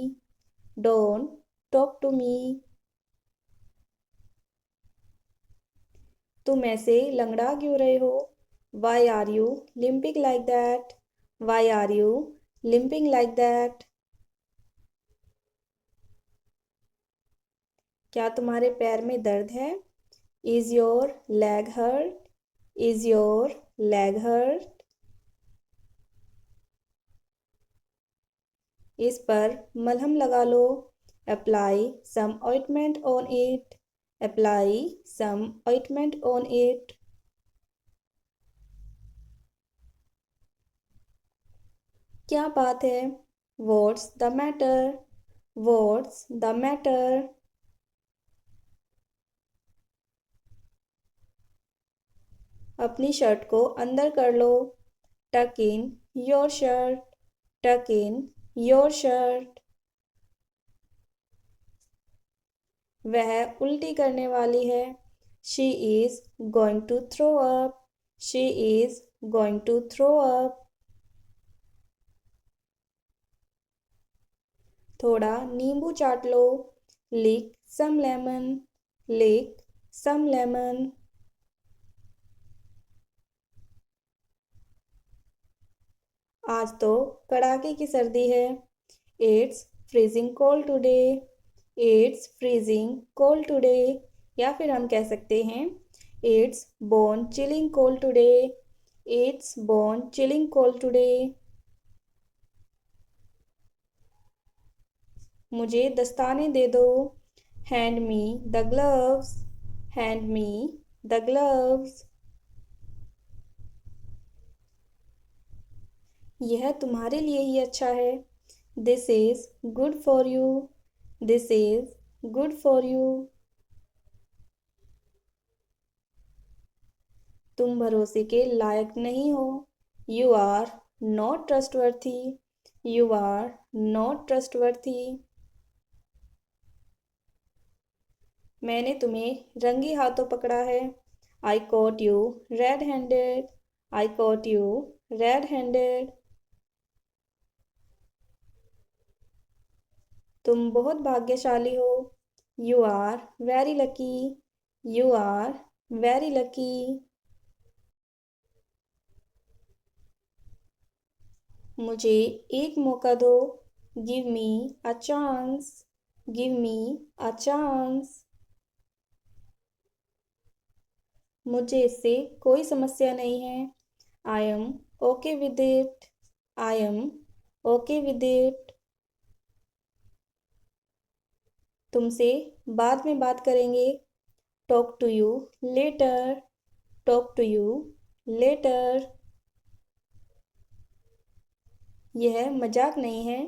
Don't talk to me. तुम ऐसे लंगड़ा क्यों रहे हो? Why are you limping like that? Why are you limping like that? क्या तुम्हारे पैर में दर्द है? Is your leg hurt? Is your leg hurt? इस पर मलहम लगा लो। Apply some ointment on it. Apply some ointment on it. क्या बात है? What's the matter? What's the matter? अपनी शर्ट को अंदर कर लो। टक इन योर शर्ट। टक इन योर शर्ट। वह उल्टी करने वाली है। She is going to throw up. She is going to throw up. थोड़ा नींबू चाट लो। लिक सम लेमन। लिक सम लेमन। आज तो कड़ाके की सर्दी है। It's freezing cold today. It's freezing cold today. या फिर हम कह सकते हैं it's bone chilling cold today. It's bone chilling cold today. मुझे दस्ताने दे दो। Hand me the gloves. Hand me the gloves. यह तुम्हारे लिए ही अच्छा है। This is good for you. This is good for you. तुम भरोसे के लायक नहीं हो। You are not trustworthy. You are not trustworthy. मैंने तुम्हें रंगे हाथों पकड़ा है। I caught you red handed. I caught you red handed. तुम बहुत भाग्यशाली हो। You are very lucky. You are very lucky. मुझे एक मौका दो। Give me a chance. Give me a chance. मुझे इससे कोई समस्या नहीं है। I am okay with it. I am okay with it. तुमसे बाद में बात करेंगे। Talk to you later. Talk to you later. यह मजाक नहीं है।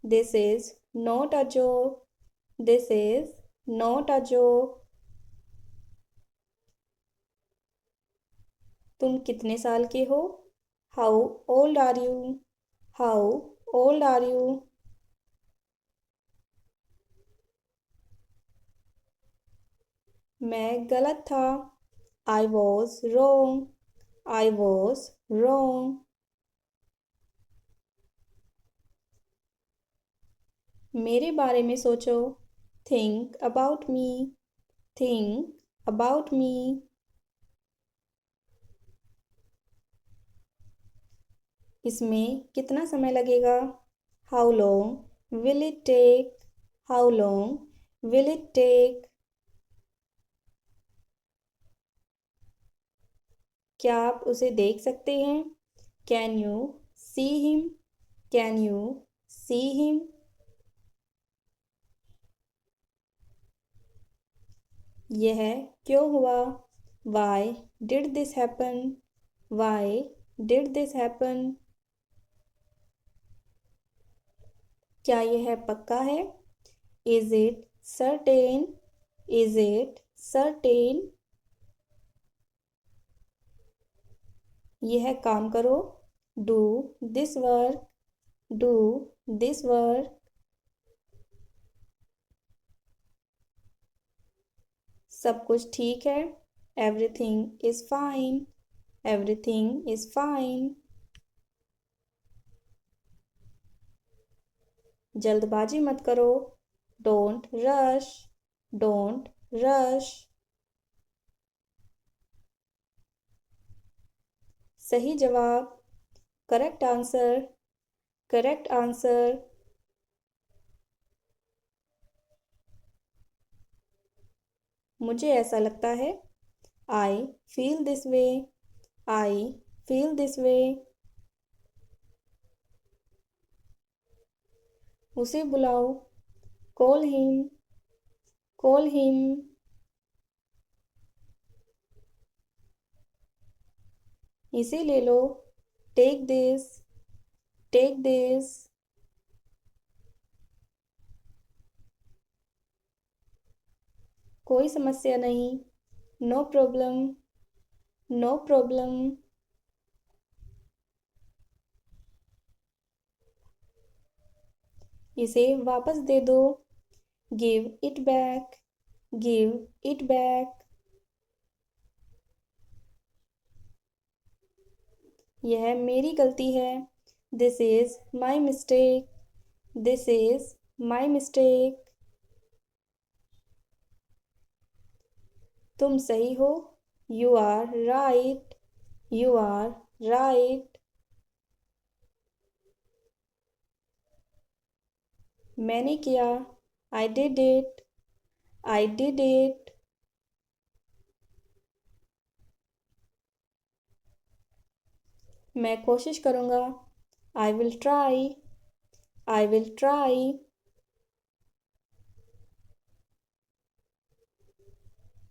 This is not a joke. This is not a joke. तुम कितने साल के हो? How old are you? How old are you? मैं गलत था। I was wrong. I was wrong. मेरे बारे में सोचो। Think about me. Think about me. इसमें कितना समय लगेगा? How long will it take? How long will it take? क्या आप उसे देख सकते हैं? Can you see him? Can you see him? यह क्यों हुआ? Why did this happen? Why did this happen? क्या यह पक्का है? Is it certain? Is it certain? यह काम करो. Do this work. Do this work. सब कुछ ठीक है. Everything is fine. Everything is fine. जल्दबाजी मत करो. Don't rush. Don't rush. सही जवाब. Correct answer. Correct answer. मुझे ऐसा लगता है. I feel this way. I feel this way. उसे बुलाओ. Call him. Call him. इसे ले लो. Take this. Take this. कोई समस्या नहीं. No problem. No problem. इसे वापस दे दो. Give it back. Give it back. यह मेरी गलती है. This is my mistake. This is my mistake. तुम सही हो. You are right. You are right. मैंने किया. I did it. I did it. मैं कोशिश करूँगा. I will try. I will try.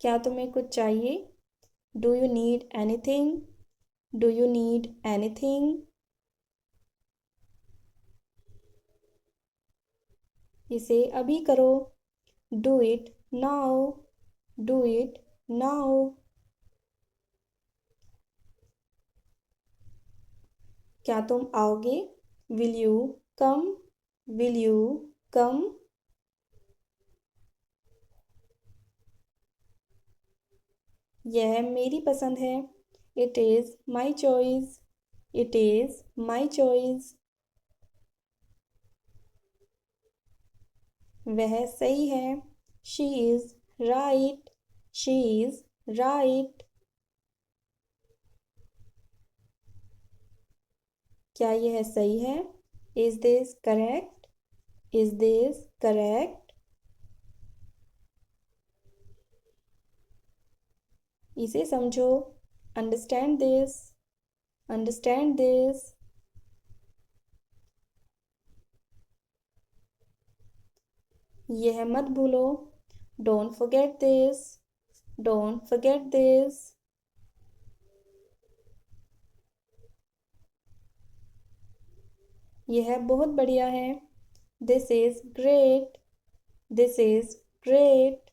क्या तुम्हें कुछ चाहिए? Do you need anything? Do you need anything? इसे अभी करो. Do it now. Do it now. क्या तुम आओगे? Will you come? Will you come? यह मेरी पसंद है. It is my choice. It is my choice. वह सही है. She is right. She is right. क्या यह सही है? Is this correct? Is this correct? इसे समझो. Understand this. Understand this. यह मत भूलो. Don't forget this. Don't forget this. यह बहुत बढ़िया है. This is great. This is great.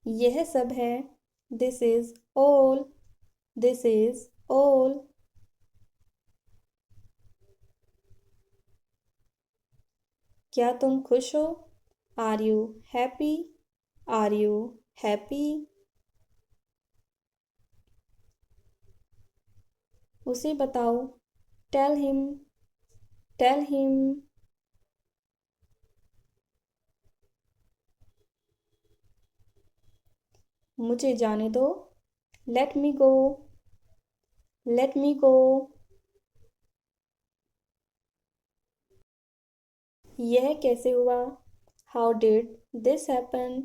यह सब है. This is all. This is all. क्या तुम खुश हो? Are you happy? Are you happy? उसे बताओ. Tell him. Tell him. मुझे जाने दो. Let me go. Let me go. यह कैसे हुआ? How did this happen?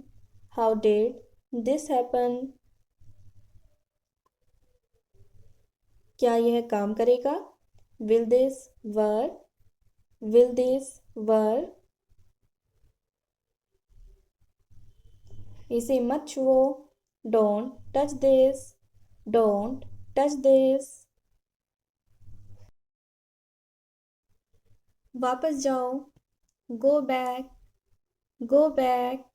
How did this happen? क्या यह काम करेगा? Will this work? Will this work? इसे मत छुओ। Don't touch this. Don't touch this. वापस जाओ। Go back. Go back.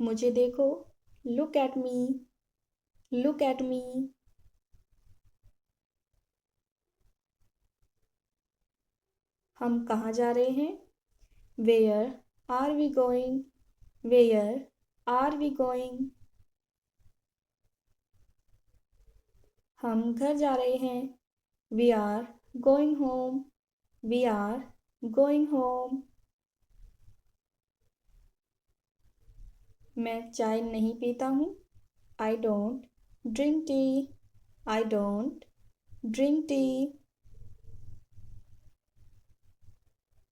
मुझे देखो। Look at me. Look at me. हम कहाँ जा रहे हैं? Where are we going? Where are we going? हम घर जा रहे हैं। We are going home. We are going home. मैं चाय नहीं पीता हूँ। I don't drink tea. I don't drink tea.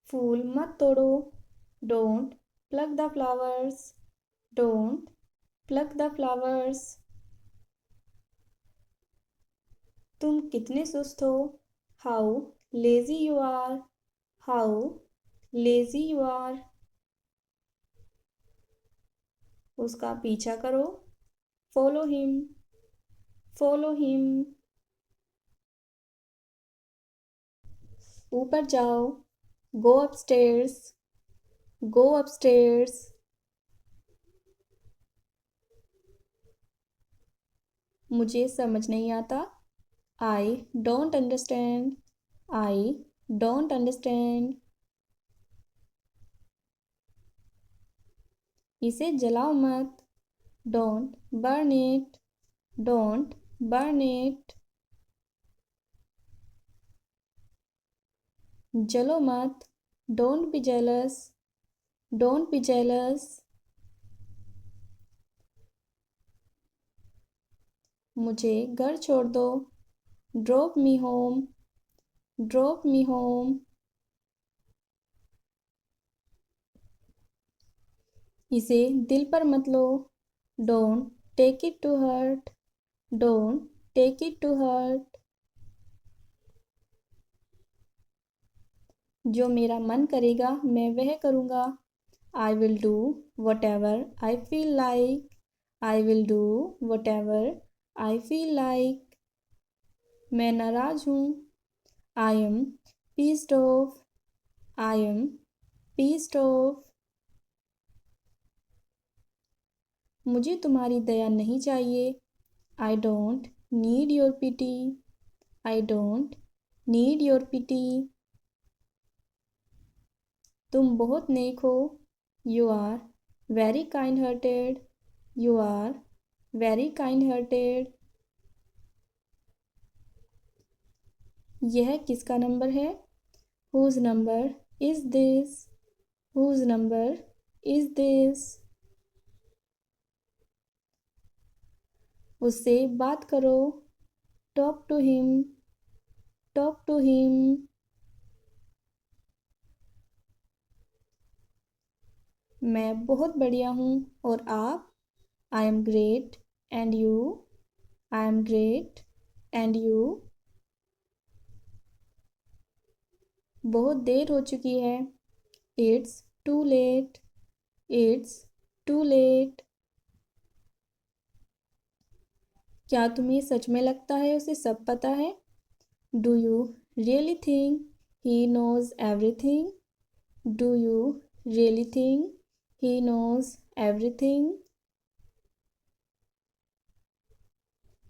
फूल मत तोड़ो। Don't pluck the flowers. Don't pluck the flowers. तुम कितने सुस्त हो? How lazy you are. How lazy you are. उसका पीछा करो। Follow him. Follow him. ऊपर जाओ। Go upstairs. Go upstairs. मुझे समझ नहीं आता। I don't understand. I don't understand. इसे जलाओ मत। Don't burn it. Don't burn it. जलो मत। Don't be jealous. Don't be jealous. मुझे घर छोड़ दो। Drop me home. Drop me home. इसे दिल पर मत लो। Don't take it to heart. Don't take it to heart. जो मेरा मन करेगा मैं वह करूँगा। I will do whatever I feel like. I will do whatever I feel like. मैं नाराज हूँ। I am pissed off. I am pissed off. मुझे तुम्हारी दया नहीं चाहिए। I don't need your pity. I don't need your pity. तुम बहुत नेक हो। You are very kind hearted. You are very kind hearted. यह किसका नंबर है? Whose number is this? Whose number is this? उससे बात करो। Talk to him. Talk to him. मैं बहुत बढ़िया हूँ। और आप? I am great. And you? I am great. And you? बहुत देर हो चुकी है। It's too late. It's too late. क्या तुम्हें सच में लगता है उसे सब पता है? Do you really think he knows everything? Do you really think he knows everything?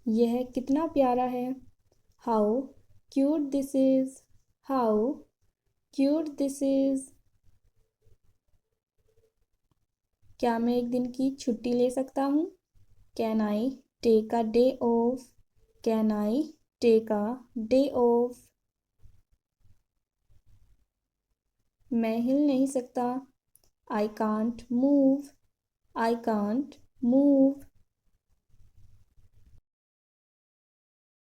यह कितना प्यारा है। How cute this is. How cute this is. क्या मैं एक दिन की छुट्टी ले सकता हूँ? Can I take a day off? Can I take a day off? मैं हिल नहीं सकता। I can't move. I can't move.